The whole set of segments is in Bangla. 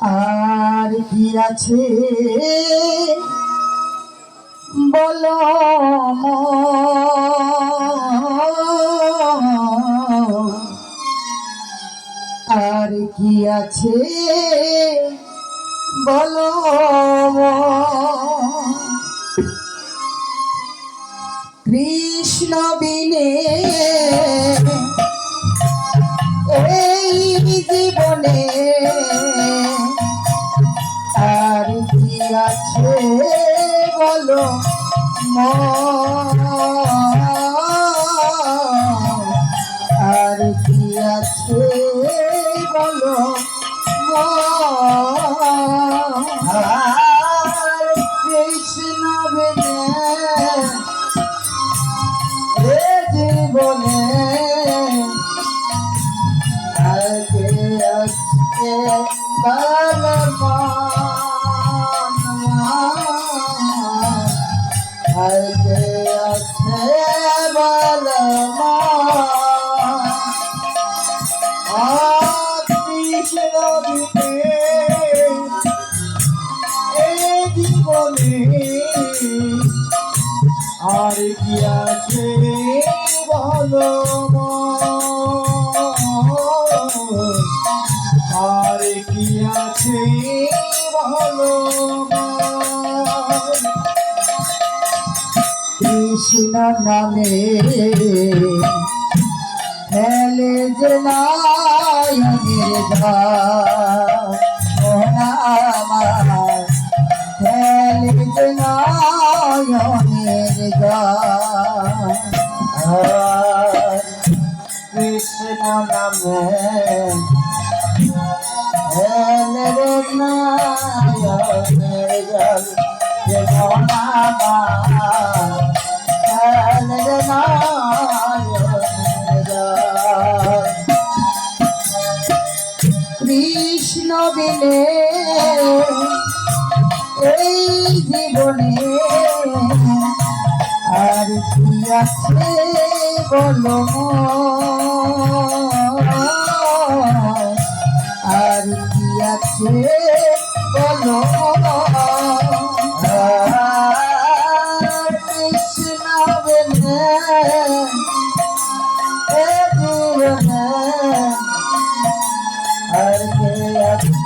আর কি আছে বলো আর কি আছে বলো কৃষ্ণ বিনে এই জীবনে আর কি আছে বলো আর কি আছে বলো কৃষ্ণ বিনে এ জীবনে আগে আছে আগে আছে কৃষ্ণ বিনে এই জীবনে আর কি আছে বলো আর কি আছে বলো কৃষ্ণ নামে ফেলে যে নায়নের ফেলে যে নায়নের কৃষ্ণ নামে ফেলে রে নায়নের কৃষ্ণ বিনে এই জীবনে আর কি আছে বলো আর কি আছে বলো কৃষ্ণ বিনে এই জীবনে আর কে আছে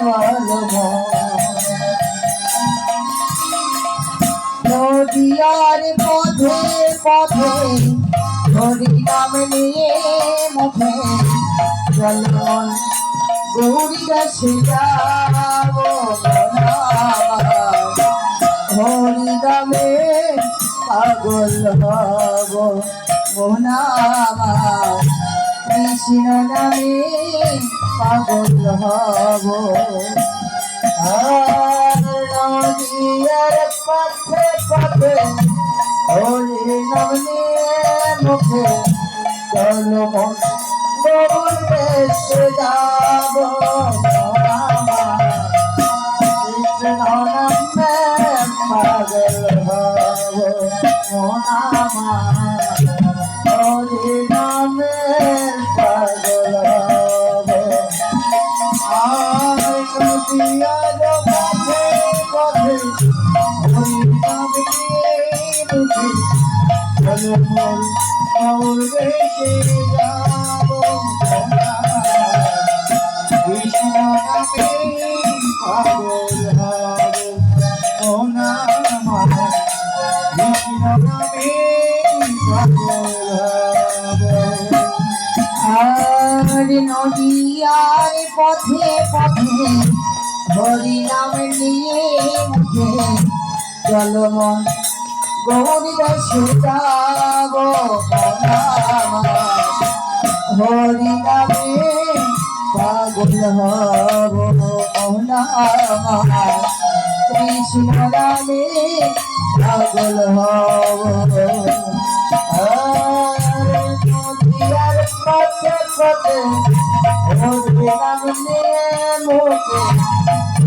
বলো নদিয়ার পথে পথে হরি নাম নিয়ে মুখে চলন গৌরী দাসে যাব হরি নামে পাগল হব মোহনামা কৃষ্ণ নামে পাগল হব নদিয়ার পথে পথে হরি নাম নিয়ে মুখে চলো মন গৌর দেশে যাব কৃষ্ণ নামে পাগল হব মোহনামা হরি নামে পাগল হব আর নদিয়ার পথে পথে হরি নাম নিয়ে মুখে চলো মন গৌর দেশে যাব কৃষ্ণ নামে পাগল হব মোহনামা কৃষ্ণ নামে পাগল হব আর নদিয়ার পথে পথে হরি নাম নিয়ে মুখে চলো মন গৌরী দাসে যাব হরি নামে পাগল হব মোহনামা কৃষ্ণ নামে পাগল হব নদিয়ার পথে পথে হরি নাম নিয়ে মুখে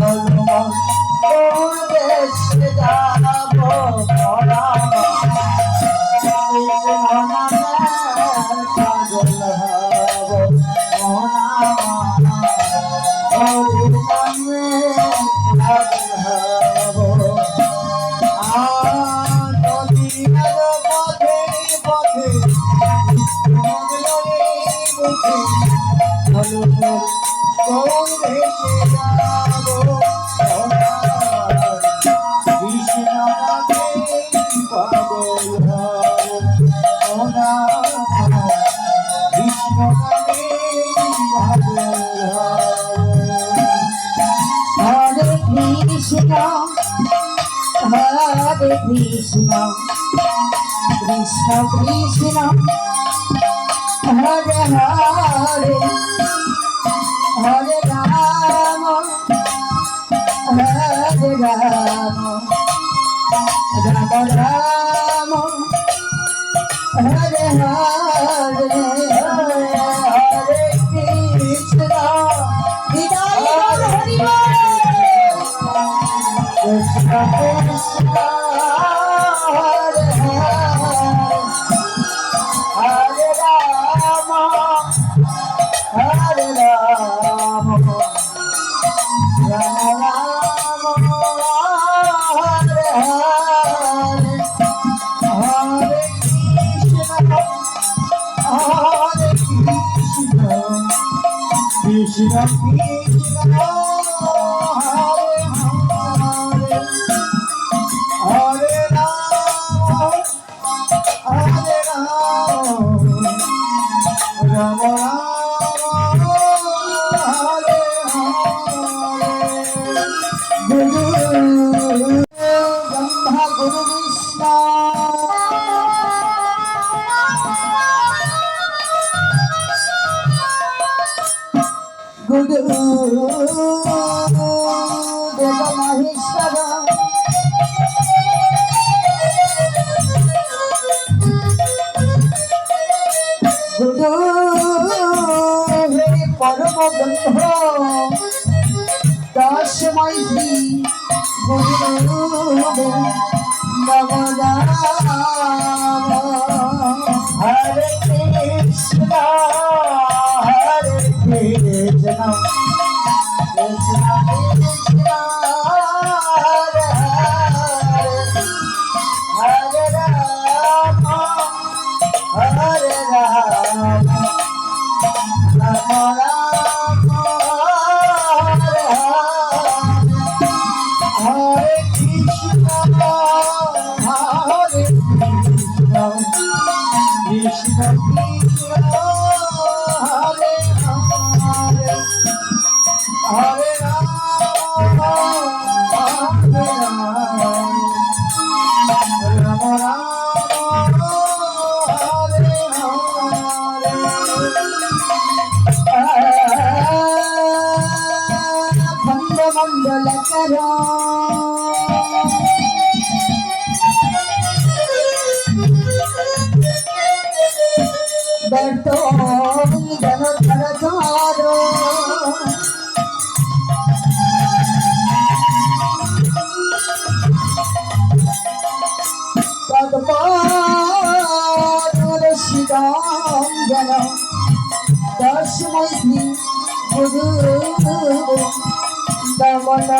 তোর দেশে যাব মরাম কৃষ্ণ নামে পাগল হব মনাম হরি নামে পাগল হব নদীর পথে পথে মুখে তোর দেশে যাব কৃষ্ণ নামে পাগল হব কৃষ্ণ নামে পাগল হব হরে কৃষ্ণ কৃষ্ণ কৃষ্ণ হরে হরে হরে রাম রাম রাম হরে হরে হরে কৃষ্ণ বিদায় হরি কৃষ্ণ কৃষ্ণ হরে হরে রাম রাম রাম হরে হরে হরে কৃষ্ণ কৃষ্ণ কৃষ্ণ হরে হরে হরে রাম রাম রাম হরে হরে গুরু ব্রহ্মা গুরু বিষ্ণু গুরু দেব মহেশ্বর গুরু হে পরম ব্রহ্ম দশময় শ্রী গুরু নবদাম হরে কৃষ্ণ হরে কৃষ্ণ কৃষ্ণ কৃষ্ণ হরে হরে হরে রাম হরে রাম রাম রাম হরে হরে হরে কৃষ্ণ কৃষ্ণ কৃষ্ণ হরে হরে হরে রাম হরে রাম রাম রাম হরে হরে খণ্ডমণ্ডল কর ব্যর্থ জন ধর ধর শিরঞ্জন দশময় শ্রী গুরু দমন